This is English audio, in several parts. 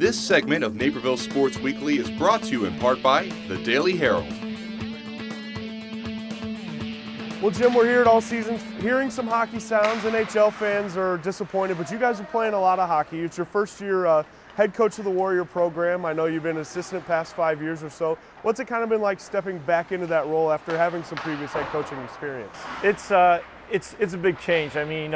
This segment of Naperville Sports Weekly is brought to you in part by the Daily Herald. Well, Jim, we're here at all seasons hearing some hockey sounds. NHL fans are disappointed, but you guys are playing a lot of hockey. It's your first year head coach of the Warrior program. I know you've been an assistant past 5 years or so. What's it kind of been like stepping back into that role after having some previous head coaching experience? It's a big change. I mean,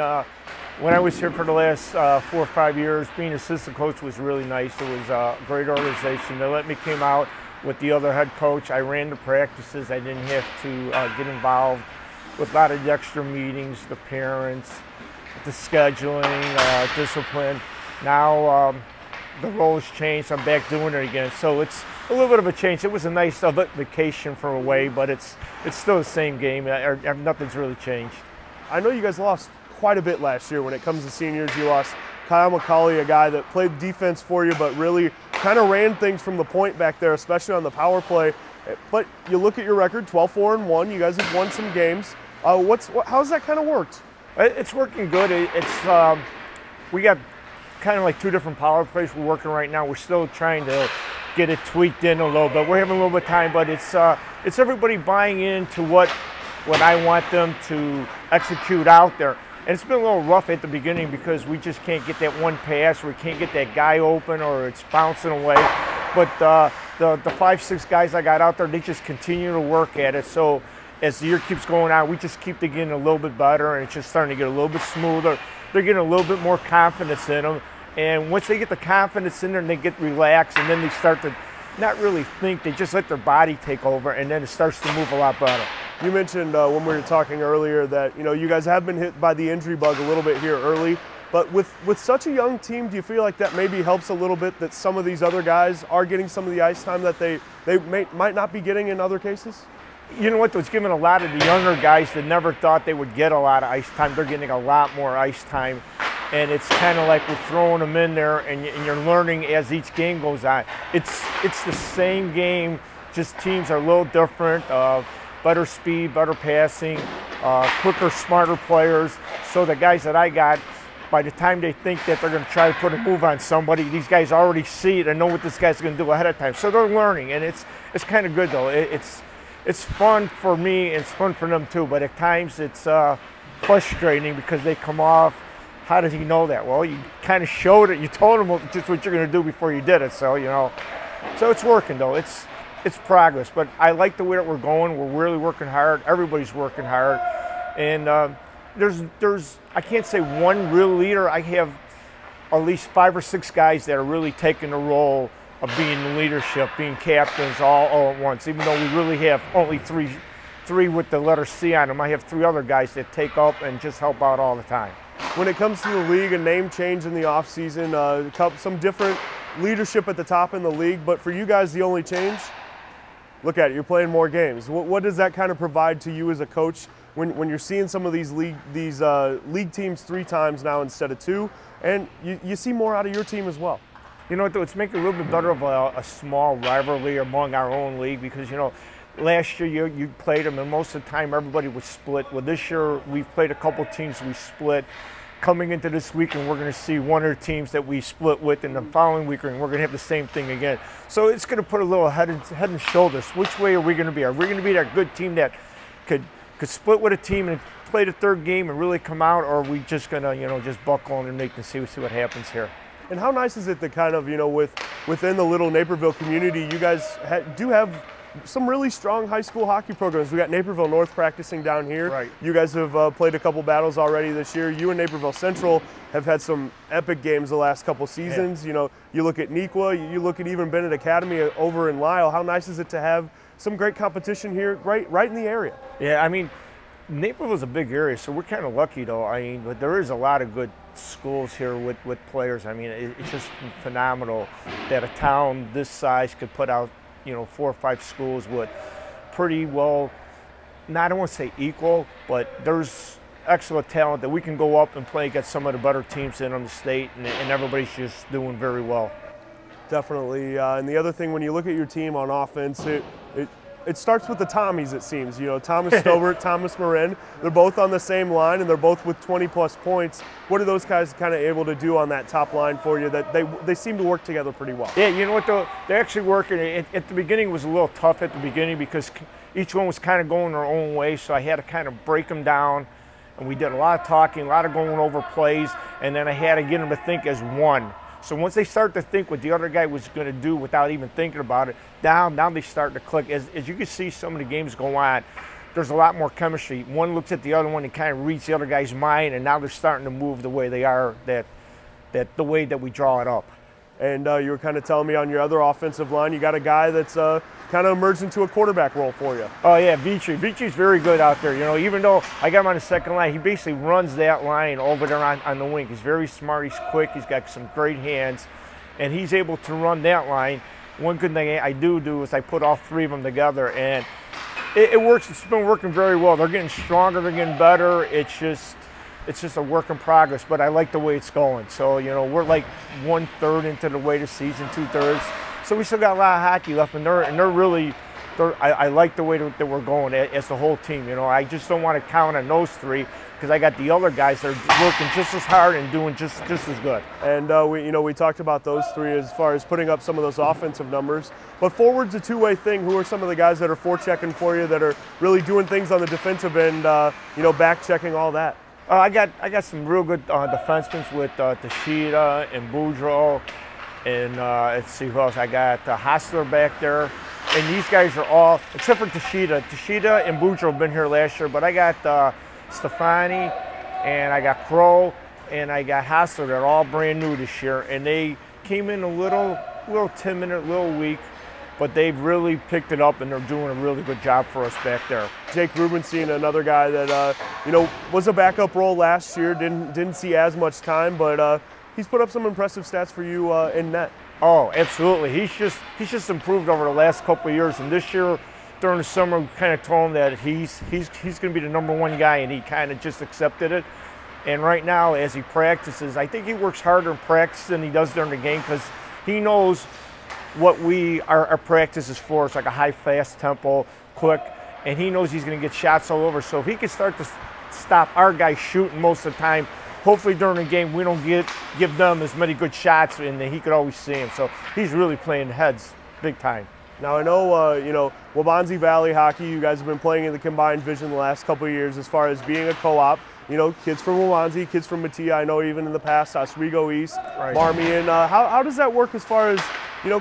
when I was here for the last 4 or 5 years, being assistant coach was really nice. It was a great organization. They let me come out with the other head coach. I ran the practices. I didn't have to get involved with a lot of the extra meetings, the parents, the scheduling, discipline. Now the role has changed. I'm back doing it again. So it's a little bit of a change. It was a nice vacation from away, but it's still the same game. Nothing's really changed. I know you guys lost quite a bit last year when it comes to seniors. You lost Kyle McCauley, a guy that played defense for you, but really kind of ran things from the point back there, especially on the power play. But you look at your record, 12-4-1. You guys have won some games. How's that kind of worked? It's working good. We got kind of like 2 different power plays we're working right now. We're still trying to get it tweaked in a little bit. We're having a little bit of time, but it's everybody buying into what I want them to execute out there. And it's been a little rough at the beginning because we just can't get that one pass, or we can't get that guy open, or it's bouncing away. But the 5-6 guys I got out there, they just continue to work at it. So as the year keeps going on, we just keep getting a little bit better, and it's just starting to get a little bit smoother. They're getting a little bit more confidence in them. And once they get the confidence in there and they get relaxed, and then they start to not really think, they just let their body take over, and then it starts to move a lot better. You mentioned when we were talking earlier that you guys have been hit by the injury bug a little bit here early, but with such a young team, do you feel like that maybe helps a little bit that some of these other guys are getting some of the ice time that they might not be getting in other cases? You know what, it's giving a lot of the younger guys that never thought they would get a lot of ice time, they're getting a lot more ice time. And it's kind of like we're throwing them in there, and you're learning as each game goes on. It's the same game, just teams are a little different. Better speed, better passing, quicker, smarter players. So the guys that I got, by the time they think that they're going to try to put a move on somebody, these guys already see it and know what this guy's going to do ahead of time. So they're learning, and it's kind of good though. It's fun for me, it's fun for them too, but at times it's frustrating because they come off. How does he know that? Well, you kind of showed it. You told him just what you're going to do before you did it. So, so it's working though. It's progress, but I like the way that we're going. We're really working hard. Everybody's working hard, and I can't say one real leader. I have at least 5 or 6 guys that are really taking the role of being the leadership, being captains all at once. Even though we really have only three with the letter C on them, I have 3 other guys that take up and just help out all the time. When it comes to the league, a name change in the offseason, some different leadership at the top in the league, but for you guys, the only change? Look at it, you're playing more games. What does that kind of provide to you as a coach when you're seeing some of these league teams 3 times now instead of 2, and you see more out of your team as well? You know, it's making a little bit better of a small rivalry among our own league because, last year you played them and most of the time everybody was split. Well, this year we've played a couple teams we split. Coming into this weekend, we're going to see 1 or 2 teams that we split with, and the following weekend we're going to have the same thing again. So it's going to put a little head and shoulders. Which way are we going to be? Are we going to be that good team that could split with a team and play the 3rd game and really come out, or are we just going to just buckle underneath and see what happens here? And how nice is it to kind of within the little Naperville community, you guys do have some really strong high school hockey programs. We got Naperville North practicing down here. Right. You guys have played a couple battles already this year. You and Naperville Central have had some epic games the last couple seasons. Yeah. You look at Nequa, you look at even Bennett Academy over in Lisle. How nice is it to have some great competition here right in the area? Yeah, I mean, Naperville's a big area, so we're kind of lucky though. I mean, but there is a lot of good schools here with players. I mean, it's just phenomenal that a town this size could put out 4 or 5 schools with pretty well, I don't want to say equal, but there's excellent talent that we can go up and play against some of the better teams in the state, and everybody's just doing very well. Definitely. And the other thing, when you look at your team on offense, it starts with the Tommies, it seems. You know, Thomas Stobert, Thomas Marin, they're both on the same line, and they're both with 20-plus points. What are those guys kind of able to do on that top line for you that they seem to work together pretty well? Yeah, you know what, though? They're actually working. At the beginning, it was a little tough at the beginning because each one was kind of going their own way, so I had to kind of break them down. And we did a lot of talking, a lot of going over plays, and then I had to get them to think as one. So once they start to think what the other guy was going to do without even thinking about it, now they start to click. As you can see some of the games go on, there's a lot more chemistry. One looks at the other one and kind of reads the other guy's mind, and now they're starting to move the way they are, that the way that we draw it up. And you were kind of telling me on your other offensive line, you got a guy that's kind of emerged into a quarterback role for you. Oh yeah, Vici. Vici's very good out there. You know, even though I got him on the second line, he basically runs that line over there on the wing. He's very smart. He's quick. He's got some great hands, and he's able to run that line. One good thing I do is I put all three of them together, and it works. It's been working very well. They're getting stronger. They're getting better. It's just a work in progress, but I like the way it's going. So, you know, we're like 1/3 into the way the season, 2/3. So we still got a lot of hockey left, and they're really, I like the way that we're going as the whole team. You know, I just don't want to count on those three because I got the other guys that are working just as hard and doing just as good. And we talked about those three as far as putting up some of those offensive numbers. But forward's a two-way thing. Who are some of the guys that are forechecking for you that are really doing things on the defensive end? Back checking all that. I got some real good defensemen with Tashida and Boudreau, and let's see who else. I got Hassler back there, and these guys are all, except for Tashida. Tashida and Boudreau have been here last year, but I got Stefani, and I got Crow, and I got Hassler. They're all brand new this year, and they came in a little timid, a little weak, but they've really picked it up, and they're doing a really good job for us back there. Jake Rubenstein, another guy that was a backup role last year, didn't see as much time, but he's put up some impressive stats for you in net. Oh, absolutely. He's just improved over the last couple of years, and this year during the summer we kind of told him that he's going to be the #1 guy, and he kind of just accepted it. And right now, as he practices, I think he works harder in practice than he does during the game because he knows what our practice is for. It's like a high, fast tempo, quick, and he knows he's going to get shots all over. So if he can start to stop our guys shooting most of the time, hopefully during the game we don't give them as many good shots, and he could always see them. So he's really playing heads big time. Now I know, Waubonsie Valley hockey, you guys have been playing in the combined division the last couple of years as far as being a co-op. You know, kids from Waubonsie, kids from Mattia, I know even in the past, Oswego East, right. Marmion. How does that work as far as,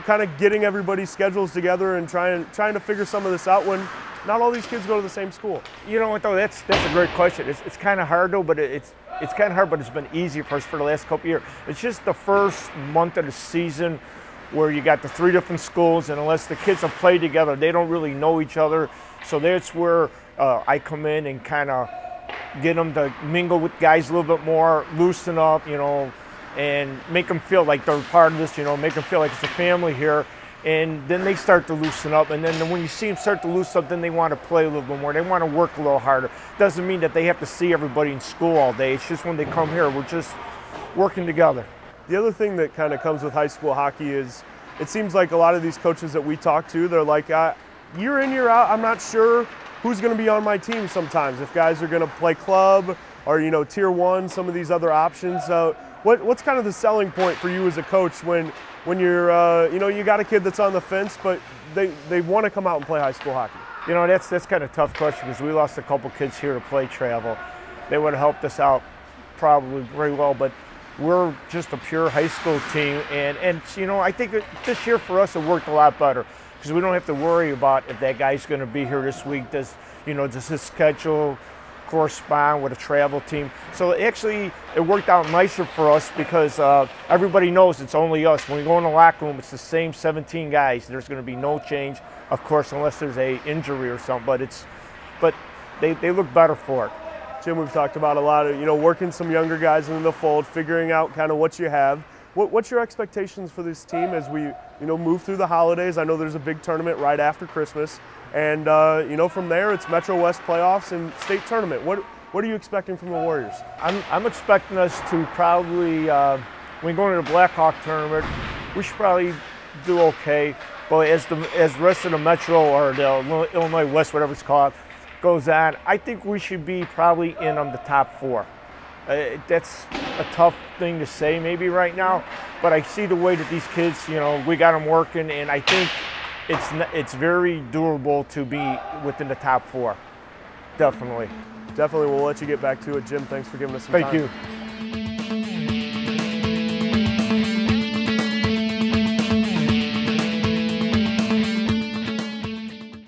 kind of getting everybody's schedules together and trying to figure some of this out when not all these kids go to the same school? You know what, though, that's a great question. It's kind of hard, though, but it's kind of hard, but it's been easier for us for the last couple of years. It's just the first month of the season where you got the 3 different schools, and unless the kids have played together, they don't really know each other. So that's where I come in and kind of get them to mingle with guys a little bit more, loosen up, and make them feel like they're part of this, make them feel like it's a family here. And then they start to loosen up, and then when you see them start to loosen up, then they want to play a little bit more. They want to work a little harder. Doesn't mean that they have to see everybody in school all day. It's just when they come here, we're just working together. The other thing that kind of comes with high school hockey is it seems like a lot of these coaches that we talk to, they're like, year in, year out, I'm not sure who's going to be on my team sometimes. If guys are going to play club or, Tier 1, some of these other options. What's kind of the selling point for you as a coach when you're, you got a kid that's on the fence, but they want to come out and play high school hockey? That's kind of a tough question because we lost a couple kids here to play travel. They would have helped us out probably very well, but we're just a pure high school team, and I think this year for us it worked a lot better because we don't have to worry about if that guy's going to be here this week. Does his schedule correspond with a travel team? So actually it worked out nicer for us because everybody knows it's only us. When we go in the locker room, it's the same 17 guys. There's going to be no change, of course, unless there's a injury or something, but they look better for it. Jim, we've talked about a lot of, working some younger guys into the fold, figuring out kind of what you have. What's your expectations for this team as we, move through the holidays? I know there's a big tournament right after Christmas, and from there it's Metro West playoffs and state tournament. What are you expecting from the Warriors? I'm expecting us to probably, when we go into the Blackhawk tournament, we should probably do okay. But as the rest of the Metro or the Illinois West, whatever it's called, goes on, I think we should be probably in the top 4. That's a tough thing to say maybe right now, but I see the way that these kids, you know, we got them working, and I think it's very doable to be within the top 4. Definitely. Definitely. We'll let you get back to it, Jim. Thanks for giving us some time. Thank you.